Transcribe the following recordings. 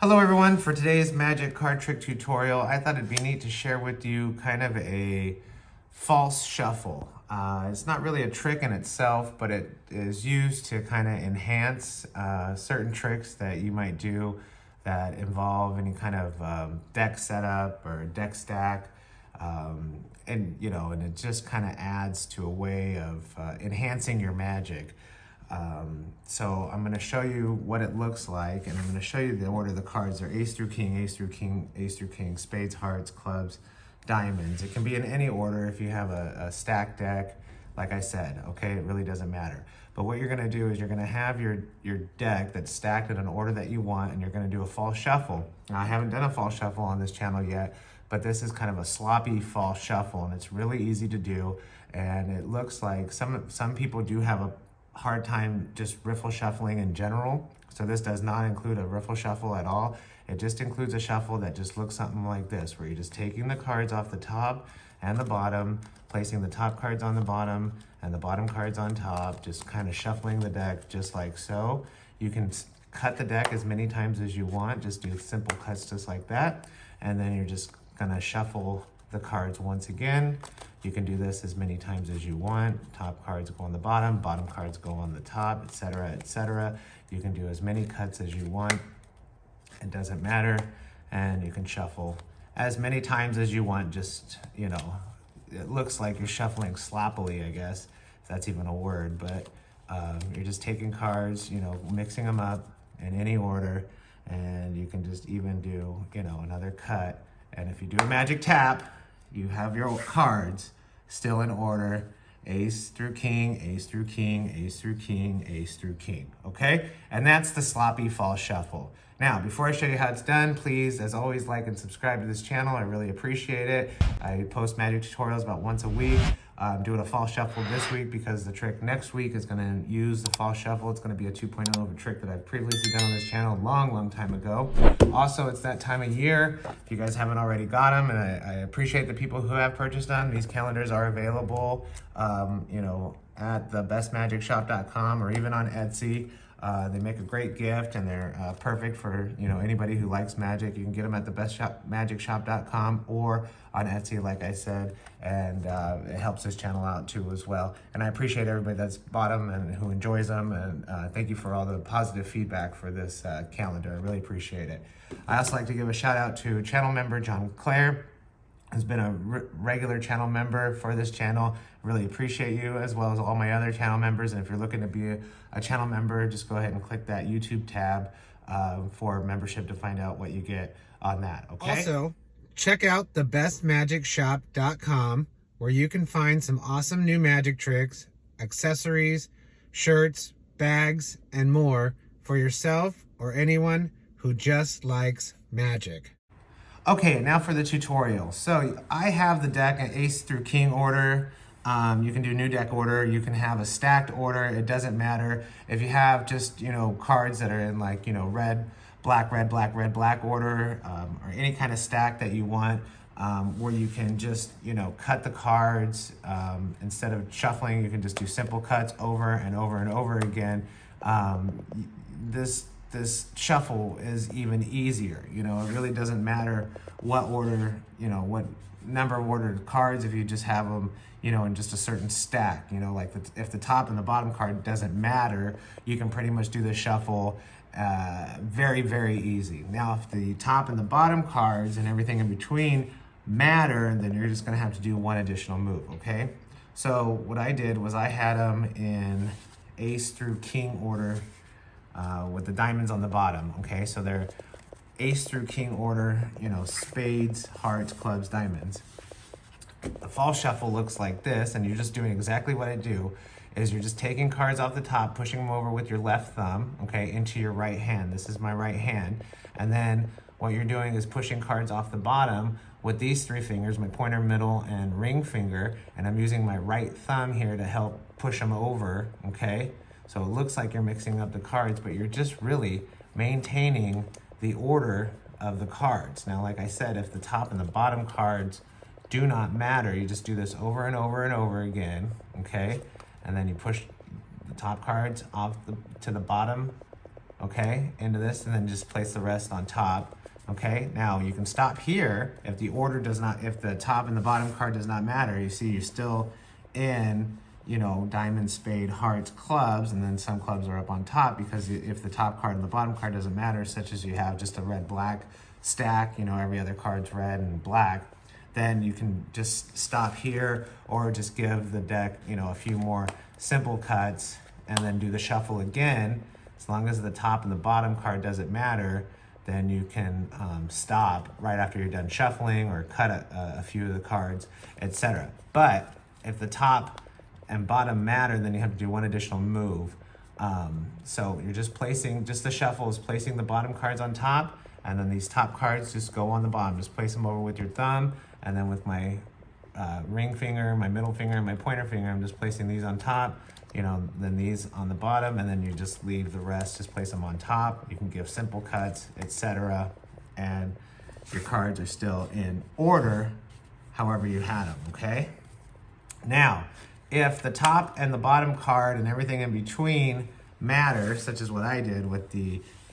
Hello everyone, for today's magic card trick tutorial, I thought it'd be neat to share with you kind of a false shuffle. It's not really a trick in itself, but it is used to kind of enhance certain tricks that you might do that involve any kind of deck setup or deck stack. And it just kind of adds to a way of enhancing your magic. So I'm going to show you what it looks like, and I'm going to show you the order of the cards. They're ace through king, ace through king, ace through king, spades, hearts, clubs, diamonds. It can be in any order if you have a stacked deck, like I said, okay? It really doesn't matter. But what you're going to do is you're going to have your deck that's stacked in an order that you want, and you're going to do a false shuffle. Now, I haven't done a false shuffle on this channel yet, but this is kind of a sloppy false shuffle, and it's really easy to do. And it looks like some people do have a hard time just riffle shuffling in general. So this does not include a riffle shuffle at all. It just includes a shuffle that just looks something like this, where you're just taking the cards off the top and the bottom, placing the top cards on the bottom and the bottom cards on top, just kind of shuffling the deck just like so. You can cut the deck as many times as you want, just do simple cuts just like that. And then you're just gonna shuffle the cards once again. You can do this as many times as you want. Top cards go on the bottom cards go on the top, etc., etc. You can do as many cuts as you want. It doesn't matter. And you can shuffle as many times as you want. Just, it looks like you're shuffling sloppily, I guess, if that's even a word, but you're just taking cards, mixing them up in any order, and you can just even do, another cut. And if you do a magic tap, you have your cards still in order: ace through king, ace through king, ace through king, ace through king, okay? And that's the sloppy false shuffle. Now, before I show you how it's done, please, as always, like and subscribe to this channel. I really appreciate it. I post magic tutorials about once a week. I'm doing a false shuffle this week because the trick next week is going to use the false shuffle. It's going to be a 2.0 of a trick that I've previously done on this channel a long time ago. Also, it's that time of year. If you guys haven't already got them, and I appreciate the people who have purchased them. These calendars are available, at thebestmagicshop.com or even on Etsy. They make a great gift, and they're perfect for anybody who likes magic. You can get them at thebestmagicshop.com or on Etsy, like I said, and it helps this channel out too as well. And I appreciate everybody that's bought them and who enjoys them, and thank you for all the positive feedback for this calendar. I really appreciate it. I also like to give a shout out to channel member John Clare, who's been a regular channel member for this channel. Really appreciate you, as well as all my other channel members. And if you're looking to be a channel member, just go ahead and click that YouTube tab for membership to find out what you get on that, okay? Also, check out thebestmagicshop.com, where you can find some awesome new magic tricks, accessories, shirts, bags, and more for yourself or anyone who just likes magic. Okay, now for the tutorial. So I have the deck in ace through king order. You can do new deck order. You can have a stacked order. It doesn't matter. If you have just, cards that are in like, red, black, red, black, red, black order, or any kind of stack that you want, where you can just, cut the cards. Instead of shuffling, you can just do simple cuts over and over and over again. This shuffle is even easier. It really doesn't matter what order, what number of ordered cards, if you just have them, in just a certain stack. Like if the top and the bottom card doesn't matter, you can pretty much do the shuffle very easy. Now, if the top and the bottom cards and everything in between matter, then you're just gonna have to do one additional move, okay? So what I did was I had them in ace through king order, with the diamonds on the bottom, okay? So they're ace through king order, spades, hearts, clubs, diamonds. The false shuffle looks like this, and you're just doing exactly what I do, is you're just taking cards off the top, pushing them over with your left thumb, okay, into your right hand. This is my right hand. And then what you're doing is pushing cards off the bottom with these three fingers, my pointer, middle, and ring finger, and I'm using my right thumb here to help push them over, okay? So it looks like you're mixing up the cards, but you're just really maintaining the order of the cards. Now, like I said, if the top and the bottom cards do not matter, you just do this over and over and over again, okay? And then you push the top cards off to the bottom okay, into this, and then just place the rest on top. Okay, now you can stop here if the order does not, if the top and the bottom card does not matter. You see you're still in, you know, diamond, spade, hearts, clubs, and then some clubs are up on top, because if the top card and the bottom card doesn't matter, such as you have just a red-black stack, you know, every other card's red and black, then you can just stop here or just give the deck, you know, a few more simple cuts and then do the shuffle again. As long as the top and the bottom card doesn't matter, then you can stop right after you're done shuffling or cut a few of the cards, etc. But if the top and bottom matter, then you have to do one additional move. So you're just placing, just the shuffle is placing the bottom cards on top, and then these top cards just go on the bottom. Just place them over with your thumb, and then with my ring finger, my middle finger, and my pointer finger, I'm just placing these on top, you know, then these on the bottom, and then you just leave the rest, just place them on top. You can give simple cuts, etc. And your cards are still in order however you had them, okay? Now, if the top and the bottom card and everything in between matter, such as what I did with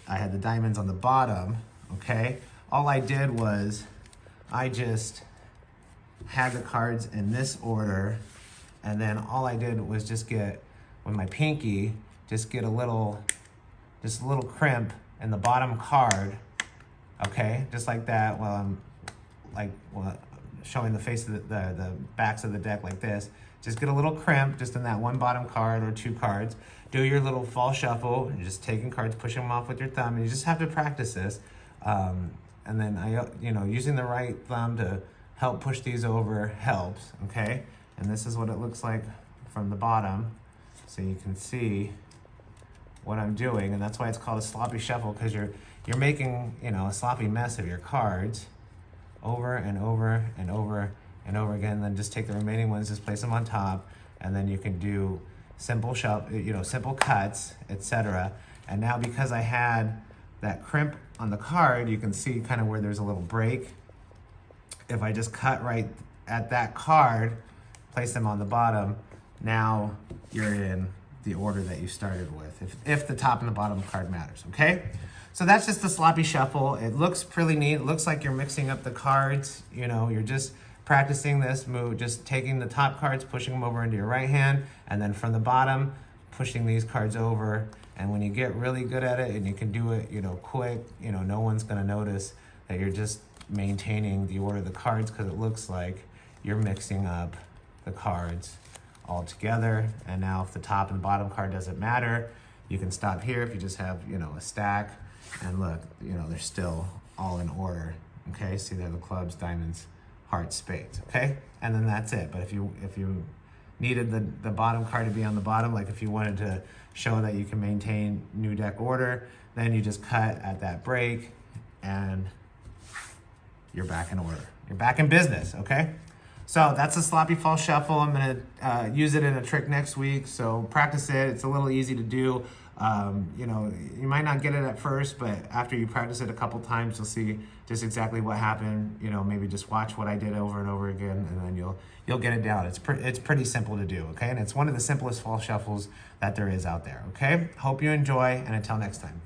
I had the diamonds on the bottom, okay? All I did was I just had the cards in this order, and then all I did was just get, with my pinky, just get a little crimp in the bottom card, okay? Just like that, while I'm showing the face of the backs of the deck like this. Just get a little crimp just in that one bottom card or two cards. Do your little fall shuffle. You're just taking cards, pushing them off with your thumb, and you just have to practice this. And then using the right thumb to help push these over helps, okay? And this is what it looks like from the bottom. So you can see what I'm doing, and that's why it's called a sloppy shuffle, because you're making, you know, a sloppy mess of your cards over and over and over and over again. Then just take the remaining ones, just place them on top, and then you can do simple simple cuts, etc. And now, because I had that crimp on the card, you can see kind of where there's a little break. If I just cut right at that card, place them on the bottom, now you're in the order that you started with, if the top and the bottom card matters, okay? So that's just the sloppy shuffle. It looks pretty neat. It looks like you're mixing up the cards. You know, you're just practicing this move, just taking the top cards, pushing them over into your right hand, and then from the bottom, pushing these cards over. And when you get really good at it and you can do it, you know, quick, you know, no one's gonna notice that you're just maintaining the order of the cards, because it looks like you're mixing up the cards all together. And now if the top and bottom card doesn't matter, you can stop here if you just have, you know, a stack, and look, you know, they're still all in order, okay? See, they're the clubs, diamonds, hearts, spades, okay? And then that's it. But if you needed the bottom card to be on the bottom, like if you wanted to show that you can maintain new deck order, then you just cut at that break and you're back in order. You're back in business, okay? So that's a sloppy fall shuffle. I'm gonna use it in a trick next week, so practice it. It's a little easy to do. You know, you might not get it at first, but after you practice it a couple times, you'll see just exactly what happened. You know, maybe just watch what I did over and over again, and then you'll get it down. It's pretty simple to do, okay? And it's one of the simplest fall shuffles that there is out there, okay? Hope you enjoy, and until next time.